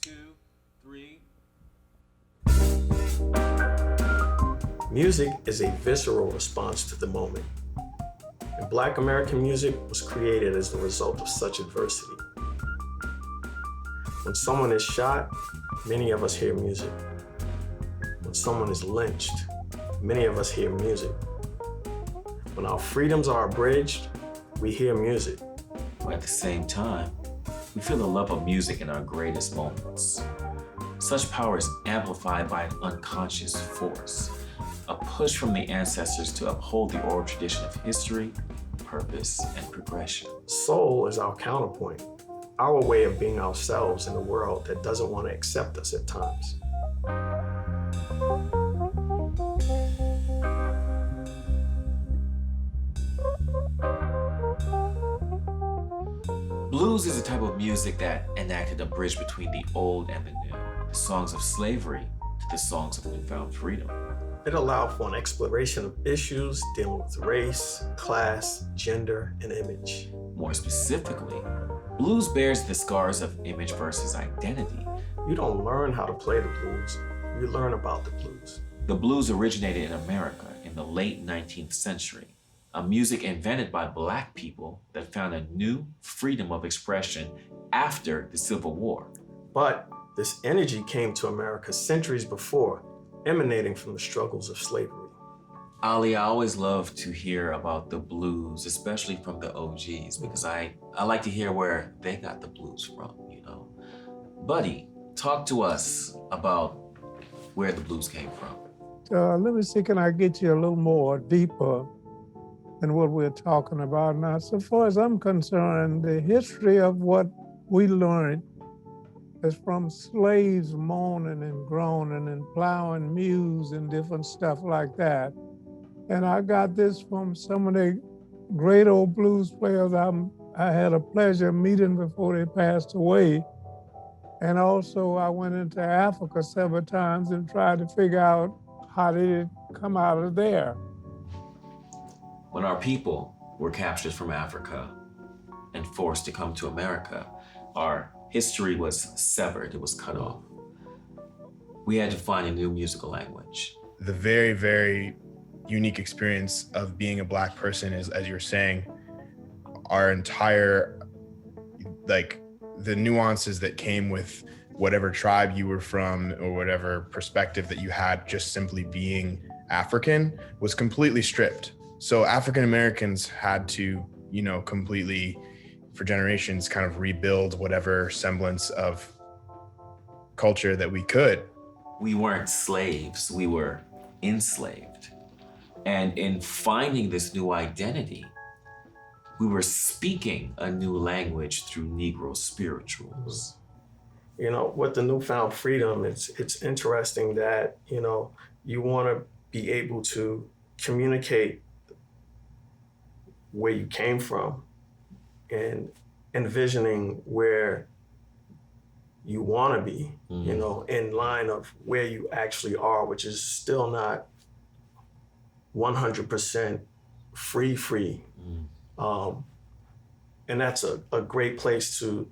2, 3. Music is a visceral response to the moment. And Black American music was created as the result of such adversity. When someone is shot, many of us hear music. When someone is lynched, many of us hear music. When our freedoms are abridged, we hear music. But at the same time, we feel the love of music in our greatest moments. Such power is amplified by an unconscious force, a push from the ancestors to uphold the oral tradition of history, purpose, and progression. Soul is our counterpoint, our way of being ourselves in a world that doesn't want to accept us at times. Blues is a type of music that enacted a bridge between the old and the new, the songs of slavery to the songs of newfound freedom. It allowed for an exploration of issues dealing with race, class, gender, and image. More specifically, blues bears the scars of image versus identity. You don't learn how to play the blues, you learn about the blues. The blues originated in America in the late 19th century, a music invented by Black people that found a new freedom of expression after the Civil War. But this energy came to America centuries before, emanating from the struggles of slavery. Ali, I always love to hear about the blues, especially from the OGs, because I like to hear where they got the blues from, you know. Buddy, talk to us about where the blues came from. Let me see, can I get you a little more deeper than what we're talking about now? So far as I'm concerned, the history of what we learned is from slaves moaning and groaning and plowing mules and different stuff like that. And I got this from some of the great old blues players I had a pleasure meeting before they passed away. And also I went into Africa several times and tried to figure out how they did come out of there. When our people were captured from Africa and forced to come to America, our history was severed, it was cut off. We had to find a new musical language. The very, very unique experience of being a Black person is, as you're saying, our entire, like, the nuances that came with whatever tribe you were from or whatever perspective that you had just simply being African was completely stripped. So African Americans had to, completely, for generations, kind of rebuild whatever semblance of culture that we could. We weren't slaves, we were enslaved. And in finding this new identity, we were speaking a new language through Negro spirituals. With the newfound freedom, it's interesting that, you want to be able to communicate where you came from and envisioning where you want to be, in line of where you actually are, which is still not 100% free. And that's a great place to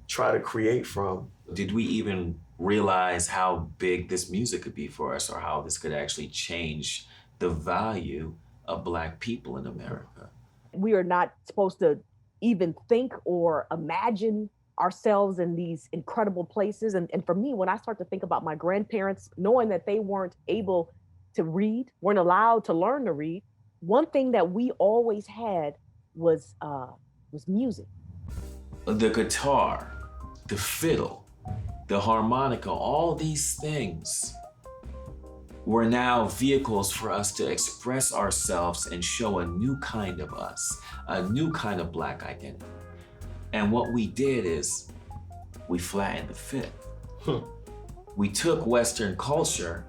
try to create from. Did we even realize how big this music could be for us, or how this could actually change the value of Black people in America? We are not supposed to even think or imagine ourselves in these incredible places. And for me, when I start to think about my grandparents, knowing that they weren't able to read, weren't allowed to learn to read, one thing that we always had was music. The guitar, the fiddle, the harmonica, all these things were now vehicles for us to express ourselves and show a new kind of us, a new kind of Black identity. And what we did is we flattened the fit. We took Western culture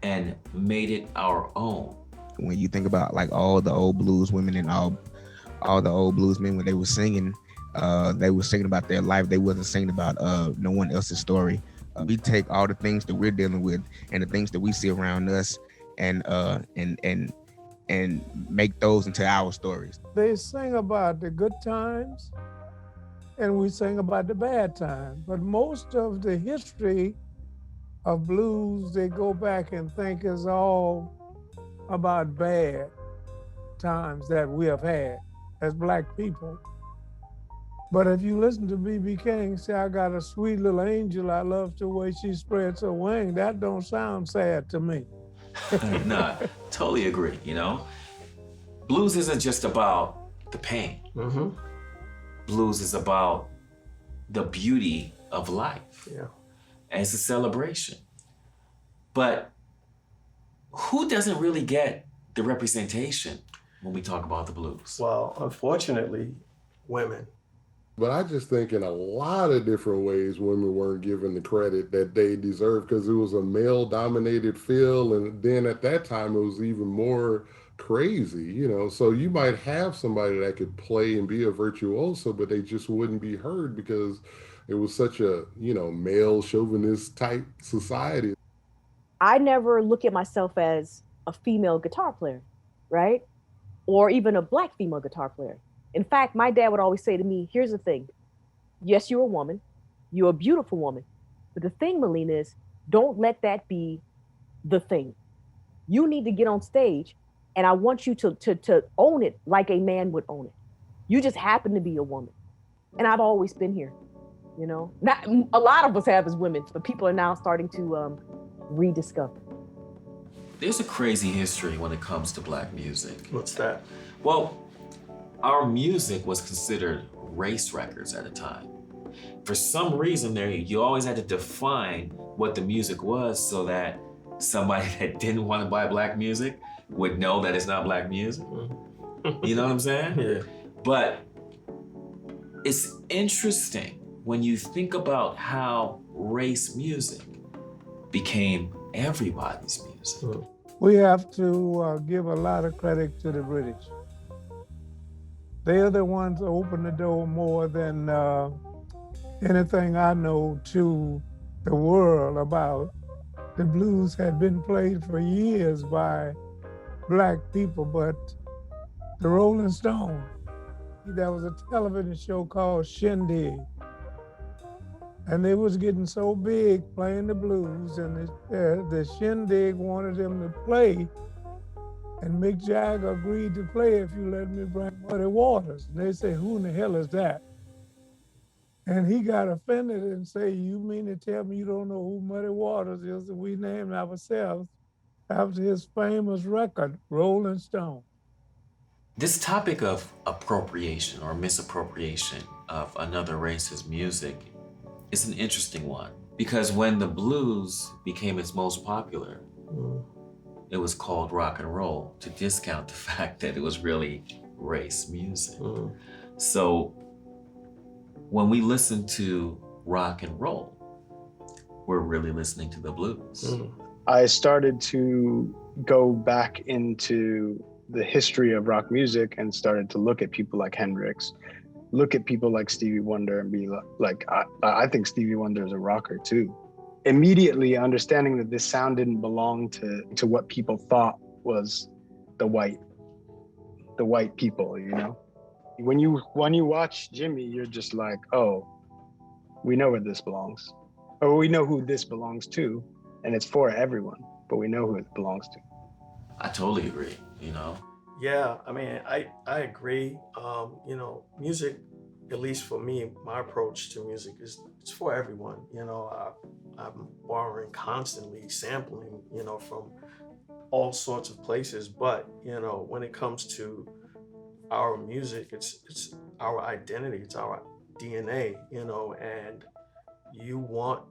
and made it our own. When you think about like all the old blues women and all the old blues men, when they were singing about their life. They wasn't singing about no one else's story. We take all the things that we're dealing with and the things that we see around us and make those into our stories. They sing about the good times and we sing about the bad times. But most of the history of blues, they go back and think is all about bad times that we have had as Black people. But if you listen to B.B. King say, I got a sweet little angel, I love the way she spreads her wing, that don't sound sad to me. No, totally agree, you know? Blues isn't just about the pain. Mm-hmm. Blues is about the beauty of life. Yeah. And it's a celebration. But who doesn't really get the representation when we talk about the blues? Well, unfortunately, women. But I just think in a lot of different ways, women weren't given the credit that they deserve because it was a male-dominated field. And then at that time, it was even more crazy, you know? So you might have somebody that could play and be a virtuoso, but they just wouldn't be heard because it was such a, you know, male chauvinist type society. I never look at myself as a female guitar player, right? Or even a Black female guitar player. In fact, my dad would always say to me, here's the thing. Yes, you're a woman. You're a beautiful woman. But the thing, Melina, is don't let that be the thing. You need to get on stage, and I want you to own it like a man would own it. You just happen to be a woman. And I've always been here, you know? Not a lot of us have as women, but people are now starting to rediscover. There's a crazy history when it comes to Black music. What's that? Well, our music was considered race records at a time. For some reason there, you always had to define what the music was so that somebody that didn't want to buy Black music would know that it's not Black music. You know what I'm saying? Yeah. But it's interesting when you think about how race music became everybody's music. We have to give a lot of credit to the British. They're the ones who opened the door more than anything I know to the world about. The blues had been played for years by Black people, but the Rolling Stones, there was a television show called Shindig, and they was getting so big playing the blues, and the Shindig wanted them to play. And Mick Jagger agreed to play if you let me bring Muddy Waters. And they say, who in the hell is that? And he got offended and say, you mean to tell me you don't know who Muddy Waters is? And we named ourselves after his famous record, Rolling Stone. This topic of appropriation or misappropriation of another race's music is an interesting one because when the blues became its most popular, it was called rock and roll to discount the fact that it was really race music. So when we listen to rock and roll, we're really listening to the blues. I started to go back into the history of rock music and started to look at people like Hendrix, look at people like Stevie Wonder and be like, I think Stevie Wonder is a rocker too. Immediately understanding that this sound didn't belong to what people thought was the white people, you know? When you watch Jimmy, you're just like, oh, we know where this belongs. Or we know who this belongs to, and it's for everyone, but we know who it belongs to. I totally agree, you know? Yeah, I mean, I agree. You know, music, at least for me, my approach to music is it's for everyone. You know, I'm borrowing constantly, sampling, you know, from all sorts of places. But, you know, when it comes to our music, it's our identity, it's our DNA, you know, and you want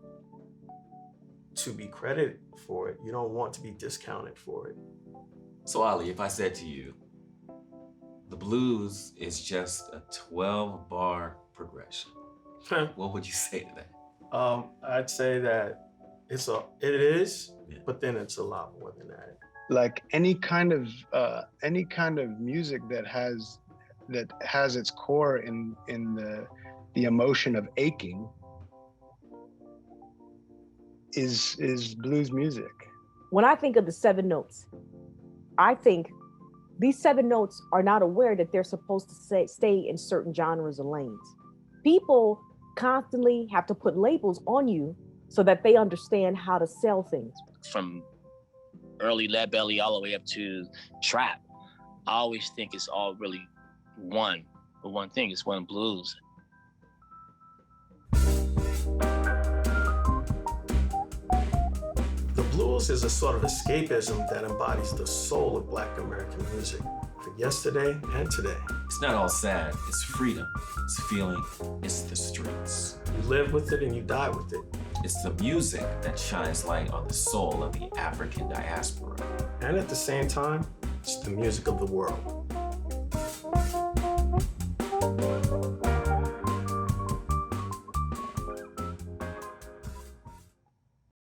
to be credited for it. You don't want to be discounted for it. So Ali, if I said to you, the blues is just a 12-bar progression, what would you say to that? I'd say that it is, Yeah. but then it's a lot more than that. Like any kind of music that has its core in the emotion of aching is blues music. When I think of the 7 notes, I think these 7 notes are not aware that they're supposed to stay in certain genres or lanes. People constantly have to put labels on you so that they understand how to sell things. From early Lead Belly all the way up to trap, I always think it's all really one thing. It's one blues. The blues is a sort of escapism that embodies the soul of Black American music for yesterday and today. It's not all sad, it's freedom, it's feeling, it's the streets. You live with it and you die with it. It's the music that shines light on the soul of the African diaspora. And at the same time, it's the music of the world.